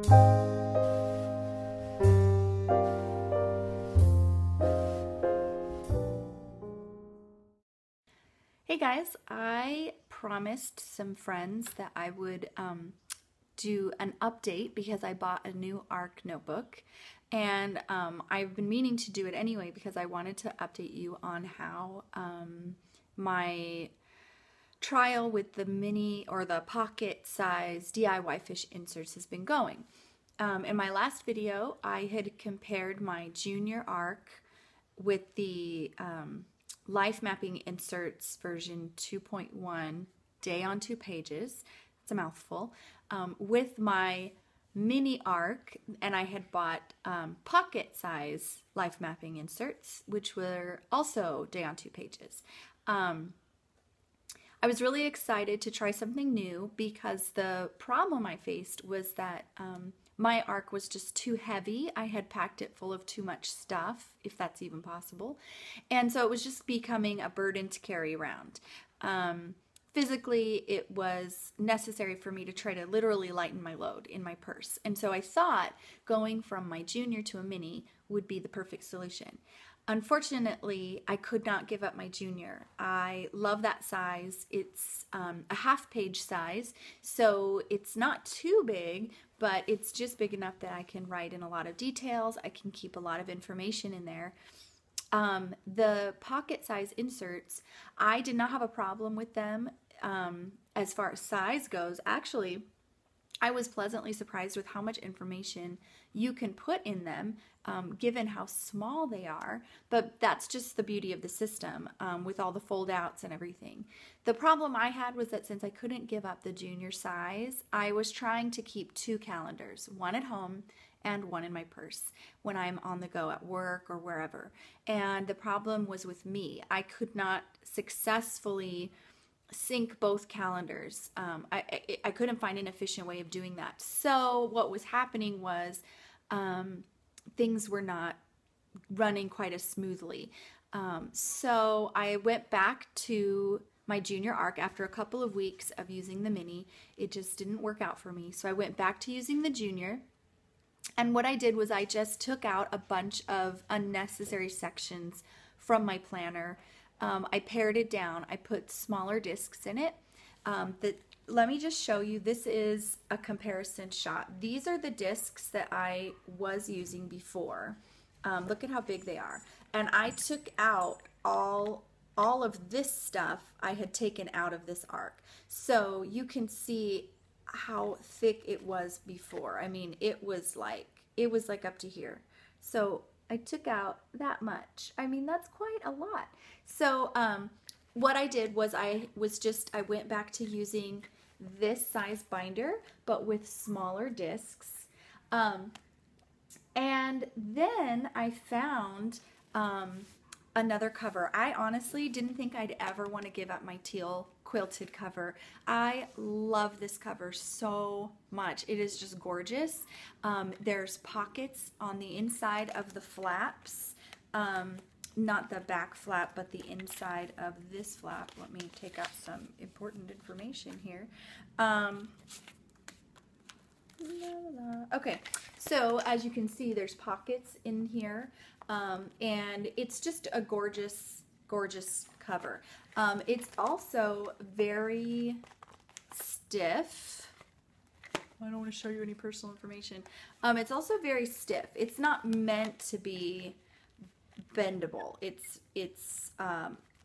Hey guys, I promised some friends that I would do an update because I bought a new ARC notebook, and I've been meaning to do it anyway because I wanted to update you on how my trial with the mini or the pocket size DIY fish inserts has been going. In my last video, I had compared my junior ARC with the Life Mapping Inserts version 2.1 day on 2 pages. It's a mouthful. With my mini ARC, and I had bought pocket size Life Mapping Inserts, which were also day on 2 pages. I was really excited to try something new because the problem I faced was that my ARC was just too heavy. I had packed it full of too much stuff, if that's even possible. And so it was just becoming a burden to carry around. Physically, it was necessary for me to try to literally lighten my load in my purse. And so I thought going from my junior to a mini would be the perfect solution. Unfortunately, I could not give up my junior. I love that size. It's a half-page size, so it's not too big, but it's just big enough that I can write in a lot of details. I can keep a lot of information in there. The pocket size inserts, I did not have a problem with them as far as size goes. Actually, I was pleasantly surprised with how much information you can put in them, given how small they are, but that's just the beauty of the system with all the fold outs and everything. The problem I had was that since I couldn't give up the junior size, I was trying to keep 2 calendars, one at home and one in my purse when I'm on the go at work or wherever. And the problem was with me. I could not successfully sync both calendars. I couldn't find an efficient way of doing that. So what was happening was things were not running quite as smoothly. So I went back to my junior ARC after a couple of weeks of using the mini. It just didn't work out for me. So I went back to using the junior. And what I did was I just took out a bunch of unnecessary sections from my planner. I pared it down. I put smaller discs in it. Let me just show you. This is a comparison shot. These are the discs that I was using before. Look at how big they are. And I took out all of this stuff I had taken out of this ARC. So you can see how thick it was before. I mean, it was like up to here. So I took out that much. I mean, that's quite a lot. So what I did was I went back to using this size binder, but with smaller discs. And then I found another cover. I honestly didn't think I'd ever want to give up my teal quilted cover. I love this cover so much. It is just gorgeous. There's pockets on the inside of the flaps, not the back flap, but the inside of this flap. Let me take out some important information here. Okay, so as you can see, there's pockets in here, and it's just a gorgeous, gorgeous cover. It's also very stiff. I don't want to show you any personal information. It's also very stiff. It's not meant to be bendable. It's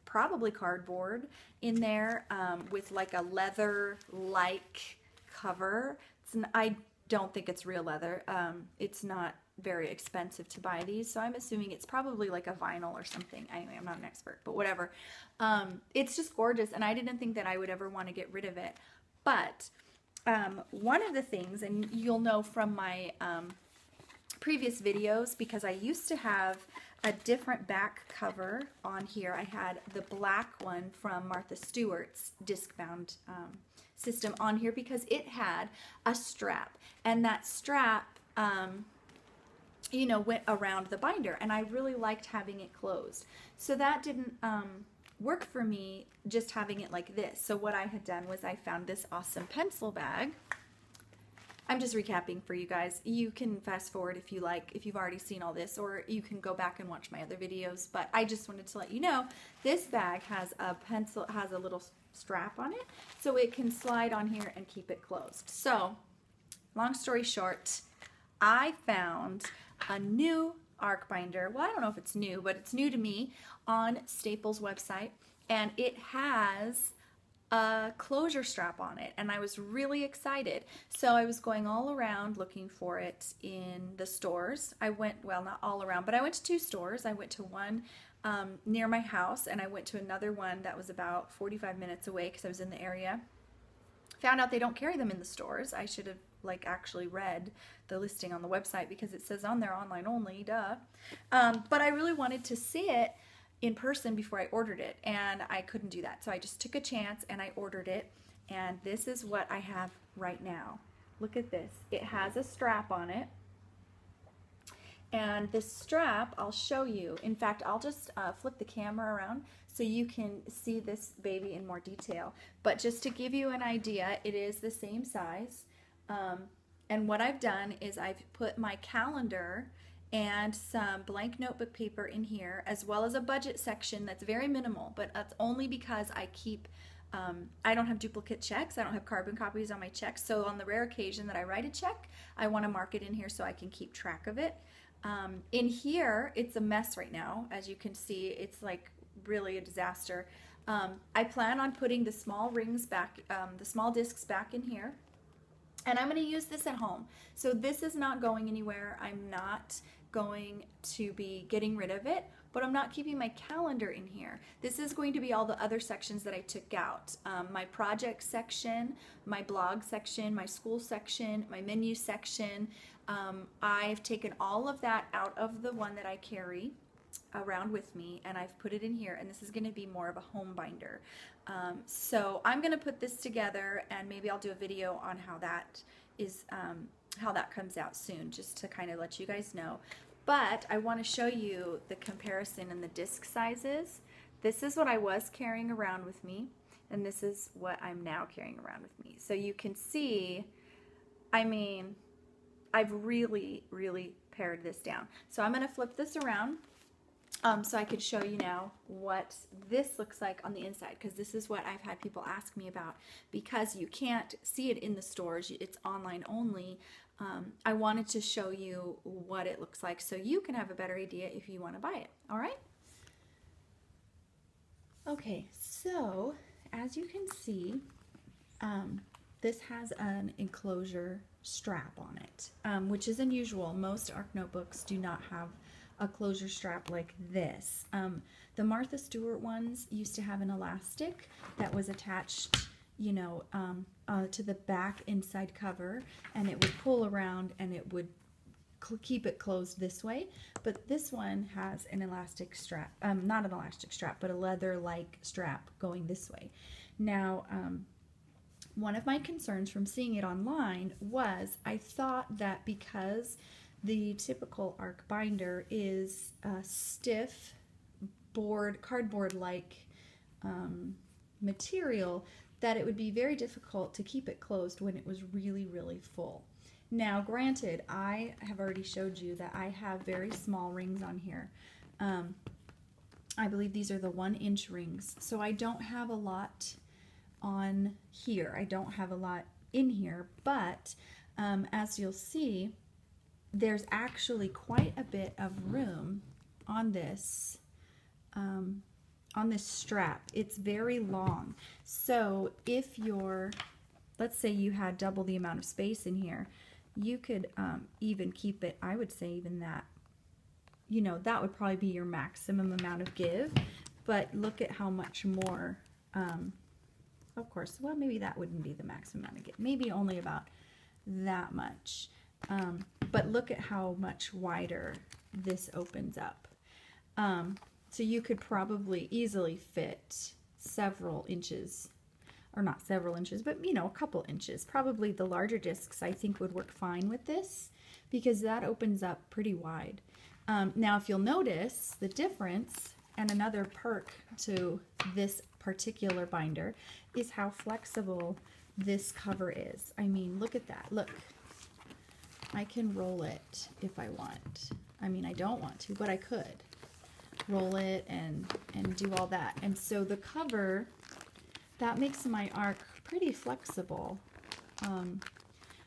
probably cardboard in there with like a leather-like cover. I don't think it's real leather. It's not very expensive to buy these, so I'm assuming it's probably like a vinyl or something. Anyway, I'm not an expert, but whatever. It's just gorgeous, and I didn't think that I would ever want to get rid of it. But one of the things, and you'll know from my previous videos, because I used to have a different back cover on here. I had the black one from Martha Stewart's disc bound system on here because it had a strap, and that strap you know, went around the binder, and I really liked having it closed. So that didn't work for me, just having it like this. So what I had done was I found this awesome pencil bag, I'm just recapping for you guys. You can fast forward if you like, if you've already seen all this, or you can go back and watch my other videos. But I just wanted to let you know, this bag has a pencil, has a little strap on it, so it can slide on here and keep it closed. So, long story short, I found a new ARC binder. Well, I don't know if it's new, but it's new to me, on Staples website, and it has a closure strap on it, and I was really excited. So I was going all around looking for it in the stores. I went, well, not all around, but I went to 2 stores. I went to one near my house, and I went to another one that was about 45 minutes away because I was in the area. Found out they don't carry them in the stores. I should have like actually read the listing on the website because it says on there online only, duh. But I really wanted to see it in person before I ordered it, and I couldn't do that. So I just took a chance and I ordered it, and this is what I have right now. Look at this. It has a strap on it, and this strap, I'll show you. In fact, I'll just flip the camera around so you can see this baby in more detail. But just to give you an idea, it is the same size. And what I've done is I've put my calendar and some blank notebook paper in here, as well as a budget section that's very minimal, but that's only because I keep, I don't have duplicate checks, I don't have carbon copies on my checks, so on the rare occasion that I write a check, I want to mark it in here so I can keep track of it. In here, it's a mess right now. As you can see, it's like really a disaster. I plan on putting the small rings back, the small discs back in here. And I'm going to use this at home. So this is not going anywhere. I'm not going to be getting rid of it, but I'm not keeping my calendar in here. This is going to be all the other sections that I took out. My project section, my blog section, my school section, my menu section. I've taken all of that out of the one that I carry around with me, and I've put it in here, and this is going to be more of a home binder. So I'm going to put this together, and maybe I'll do a video on how that is, how that comes out soon, just to kind of let you guys know. But I want to show you the comparison in the disc sizes. This is what I was carrying around with me, and this is what I'm now carrying around with me. So you can see, I mean, I've really, really pared this down. So I'm going to flip this around. So I could show you now what this looks like on the inside, because this is what I've had people ask me about, because you can't see it in the stores, it's online only. I wanted to show you what it looks like so you can have a better idea if you want to buy it. All right? Okay, so as you can see, this has an enclosure strap on it, which is unusual. Most ARC notebooks do not have a closure strap like this. The Martha Stewart ones used to have an elastic that was attached, you know, to the back inside cover, and it would pull around and it would keep it closed this way. But this one has an elastic strap, not an elastic strap, but a leather-like strap going this way. Now, one of my concerns from seeing it online was I thought that because the typical ARC binder is a stiff cardboard-like material, that it would be very difficult to keep it closed when it was really, really full. Now, granted, I have already showed you that I have very small rings on here. I believe these are the 1-inch rings, so I don't have a lot on here. I don't have a lot in here, but as you'll see, there's actually quite a bit of room on this strap. It's very long. So if you're, let's say you had double the amount of space in here, you could even keep it, I would say even that, you know, that would probably be your maximum amount of give. But look at how much more, of course, well, maybe that wouldn't be the maximum amount of give. Maybe only about that much. But look at how much wider this opens up. So you could probably easily fit several inches, or not several inches, but you know, a couple inches. Probably the larger discs I think would work fine with this, because that opens up pretty wide. Now if you'll notice the difference, and another perk to this particular binder, is how flexible this cover is. I mean, look at that. Look. I can roll it if I want. I mean, I don't want to, but I could roll it and do all that. And so the cover, that makes my arc pretty flexible.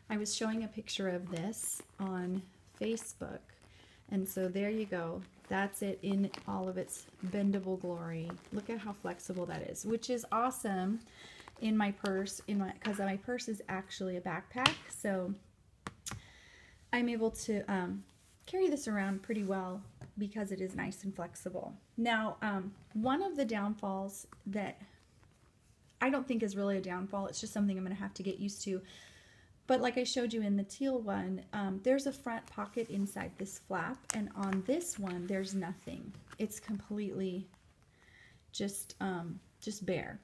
I was showing a picture of this on Facebook, and so there you go. That's it in all of its bendable glory. Look at how flexible that is, which is awesome in my purse, because my purse is actually a backpack, so I'm able to carry this around pretty well because it is nice and flexible. Now, one of the downfalls that I don't think is really a downfall, it's just something I'm going to have to get used to. But like I showed you in the teal one, there's a front pocket inside this flap, and on this one, there's nothing. It's completely just bare.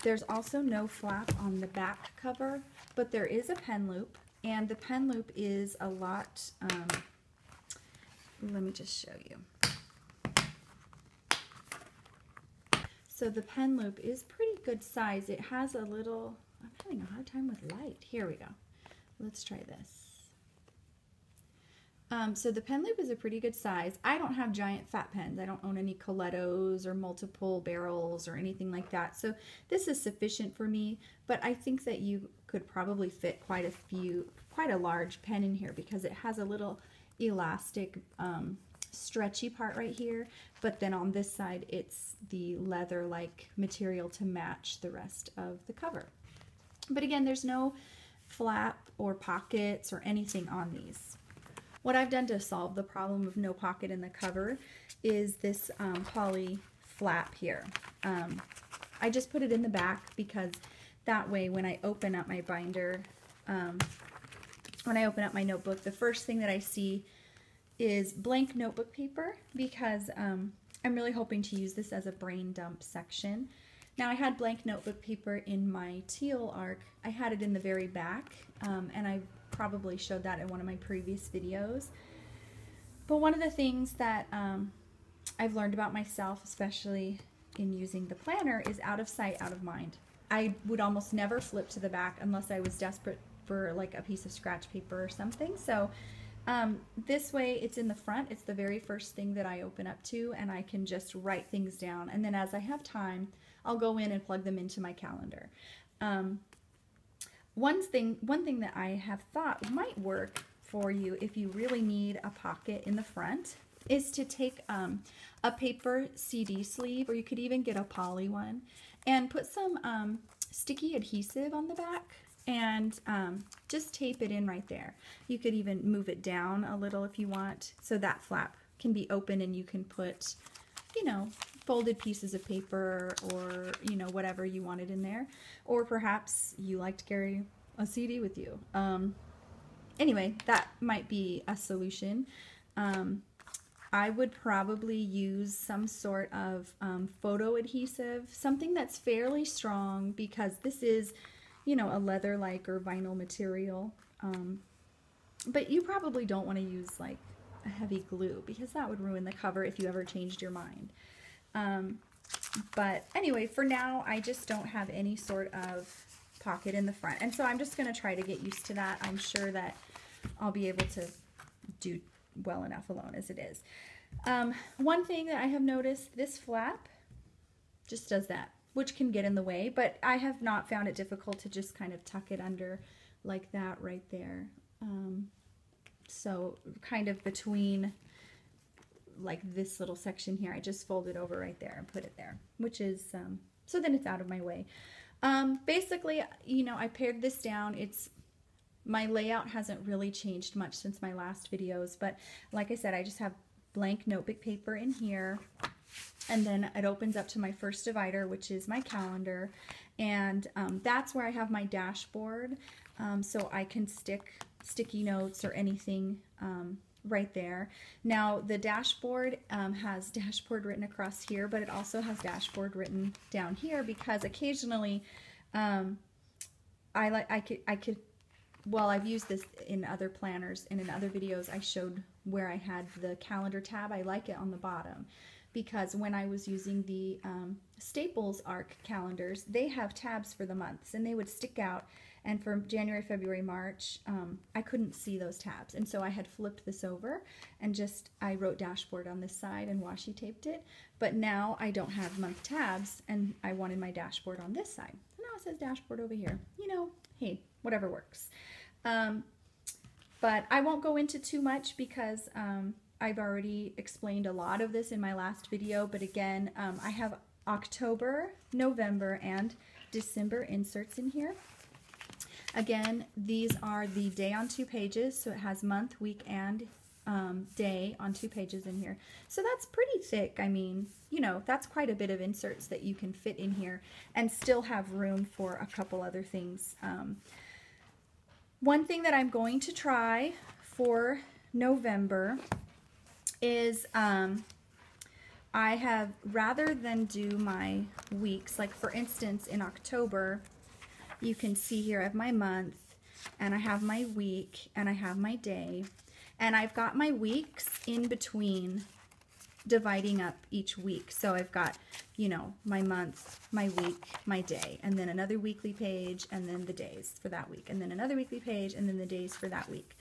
There's also no flap on the back cover, but there is a pen loop, and the pen loop is a lot, let me just show you. So the pen loop is pretty good size. It has a little, I'm having a hard time with light. Here we go. Let's try this. So the pen loop is a pretty good size. I don't have giant fat pens. I don't own any Colettos or multiple barrels or anything like that. So this is sufficient for me, but I think that you could probably fit quite a large pen in here because it has a little elastic stretchy part right here, but then on this side it's the leather-like material to match the rest of the cover. But again, there's no flap or pockets or anything on these. What I've done to solve the problem of no pocket in the cover is this poly flap here. I just put it in the back because that way when I open up my binder, when I open up my notebook, the first thing that I see is blank notebook paper because I'm really hoping to use this as a brain dump section. Now I had blank notebook paper in my teal arc. I had it in the very back, and I probably showed that in one of my previous videos. But one of the things that I've learned about myself, especially in using the planner, is out of sight, out of mind. I would almost never flip to the back unless I was desperate for like a piece of scratch paper or something. So this way it's in the front. It's the very first thing that I open up to, and I can just write things down. And then as I have time, I'll go in and plug them into my calendar. One thing that I have thought might work for you if you really need a pocket in the front is to take a paper CD sleeve, or you could even get a poly one, and put some sticky adhesive on the back and just tape it in right there. You could even move it down a little if you want, so that flap can be open and you can put, you know, folded pieces of paper or, you know, whatever you wanted in there. Or perhaps you like to carry a CD with you. Anyway, that might be a solution. I would probably use some sort of photo adhesive, something that's fairly strong, because this is, you know, a leather-like or vinyl material. But you probably don't want to use like a heavy glue because that would ruin the cover if you ever changed your mind. But anyway, for now, I just don't have any sort of pocket in the front. And so I'm just going to try to get used to that. I'm sure that I'll be able to do well enough alone as it is. One thing that I have noticed, this flap just does that, which can get in the way, but I have not found it difficult to just kind of tuck it under like that right there. So kind of between like this little section here, I just fold it over right there and put it there, which is, so then it's out of my way. Basically, you know, I pared this down. My layout hasn't really changed much since my last videos, but like I said, I just have blank notebook paper in here, and then it opens up to my first divider, which is my calendar, and that's where I have my dashboard, so I can stick sticky notes or anything right there. Now the dashboard has dashboard written across here, but it also has dashboard written down here because occasionally well, I've used this in other planners, and in other videos I showed where I had the calendar tab. I like it on the bottom because when I was using the Staples ARC calendars, they have tabs for the months, and they would stick out, And for January, February, March, I couldn't see those tabs. And so I had flipped this over and I wrote dashboard on this side and washi taped it. But now I don't have month tabs and I wanted my dashboard on this side. So now it says dashboard over here. You know, hey, whatever works. But I won't go into too much because I've already explained a lot of this in my last video. But again, I have October, November, and December inserts in here. Again, these are the day on 2 pages, so it has month, week, and day on 2 pages in here. So that's pretty thick. I mean, you know, that's quite a bit of inserts that you can fit in here and still have room for a couple other things. One thing that I'm going to try for November is I have, rather than do my weeks, like for instance in October, you can see here I have my month and I have my week and I have my day, and I've got my weeks in between dividing up each week. So I've got, you know, my month, my week, my day, and then another weekly page, and then the days for that week, and then another weekly page, and then the days for that week.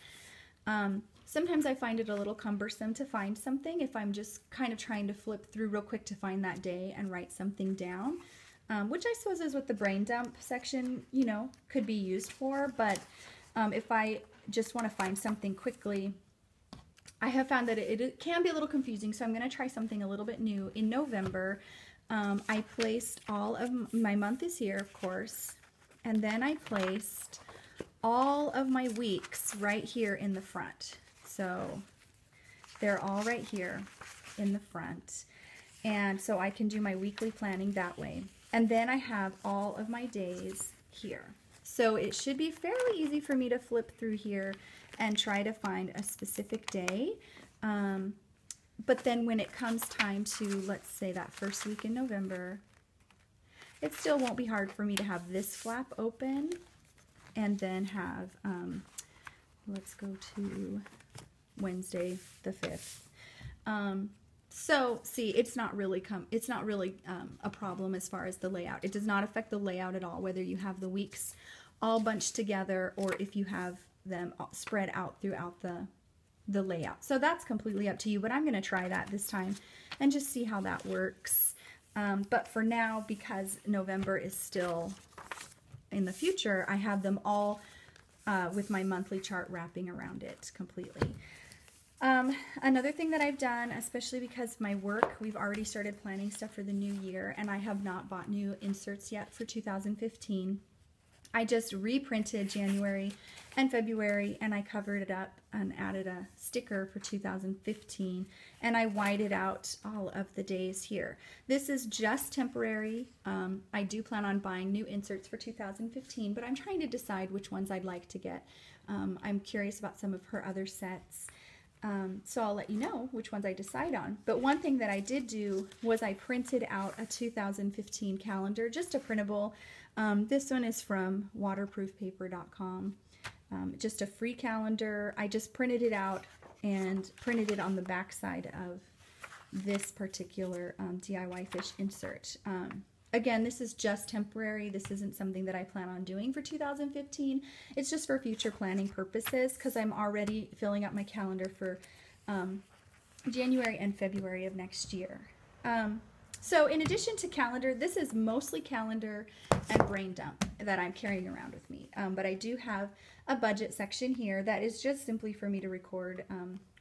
Sometimes I find it a little cumbersome to find something if I'm just kind of trying to flip through real quick to find that day and write something down, which I suppose is what the brain dump section, you know, could be used for. But if I just want to find something quickly, I have found that it can be a little confusing, so I'm going to try something a little bit new. In November, I placed all of my month is here, of course, and then I placed all of my weeks right here in the front. So they're all right here in the front. And so I can do my weekly planning that way. And then I have all of my days here. So it should be fairly easy for me to flip through here and try to find a specific day. But then when it comes time to, let's say, that first week in November, it still won't be hard for me to have this flap open and then have, let's go to Wednesday the 5th. So see, it's not really a problem as far as the layout. It does not affect the layout at all, whether you have the weeks all bunched together or if you have them spread out throughout the layout. So that's completely up to you, but I'm going to try that this time and just see how that works. But for now, because November is still in the future, I have them all with my monthly chart wrapping around it completely. Another thing that I've done, especially because my work, we've already started planning stuff for the new year, and I have not bought new inserts yet for 2015. I just reprinted January and February, and I covered it up and added a sticker for 2015, and I whited out all of the days here. This is just temporary. I do plan on buying new inserts for 2015, but I'm trying to decide which ones I'd like to get. I'm curious about some of her other sets. So I'll let you know which ones I decide on. But one thing that I did do was I printed out a 2015 calendar, just a printable. This one is from waterproofpaper.com. Just a free calendar. I just printed it out and printed it on the back side of this particular DIY fish insert. Again, this is just temporary. This isn't something that I plan on doing for 2015. It's just for future planning purposes because I'm already filling up my calendar for January and February of next year. So in addition to calendar, this is mostly calendar and brain dump that I'm carrying around with me. But I do have a budget section here that is just simply for me to record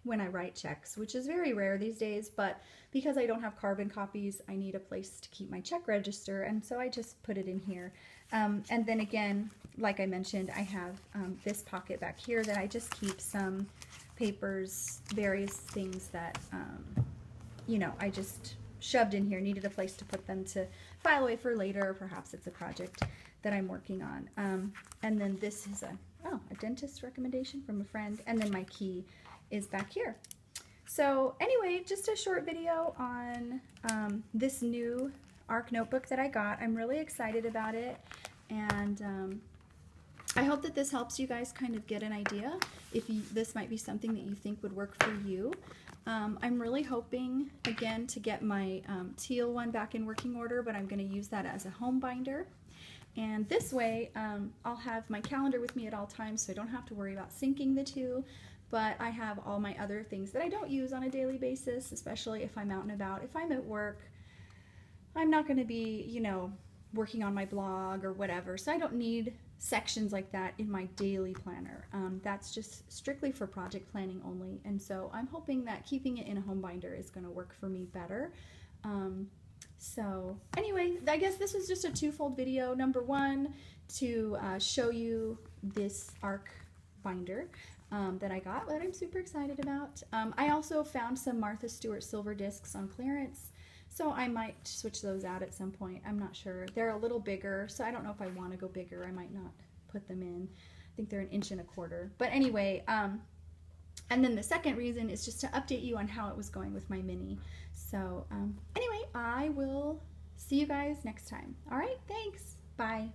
when I write checks, which is very rare these days, but because I don't have carbon copies, I need a place to keep my check register, and so I just put it in here. And then again, like I mentioned, I have this pocket back here that I just keep some papers, various things that, you know, I just shoved in here, needed a place to put them to file away for later, or perhaps it's a project that I'm working on. And then this is a dentist recommendation from a friend, and then my key is back here. So anyway, just a short video on this new ARC notebook that I got. I'm really excited about it, and I hope that this helps you guys kind of get an idea if this might be something that you think would work for you. I'm really hoping, again, to get my teal one back in working order, but I'm going to use that as a home binder. And this way, I'll have my calendar with me at all times, so I don't have to worry about syncing the two. But I have all my other things that I don't use on a daily basis, especially if I'm out and about. If I'm at work, I'm not going to be, you know, working on my blog or whatever. So I don't need sections like that in my daily planner. That's just strictly for project planning only. And so I'm hoping that keeping it in a home binder is going to work for me better. So anyway, I guess this was just a twofold video. Number one, to show you this ARC binder that I got, that I'm super excited about. I also found some Martha Stewart silver discs on clearance, so I might switch those out at some point. I'm not sure. They're a little bigger, so I don't know if I want to go bigger. I might not put them in. I think they're 1.25 inches. But anyway, and then the second reason is just to update you on how it was going with my mini. So anyway, I will see you guys next time. All right, thanks. Bye.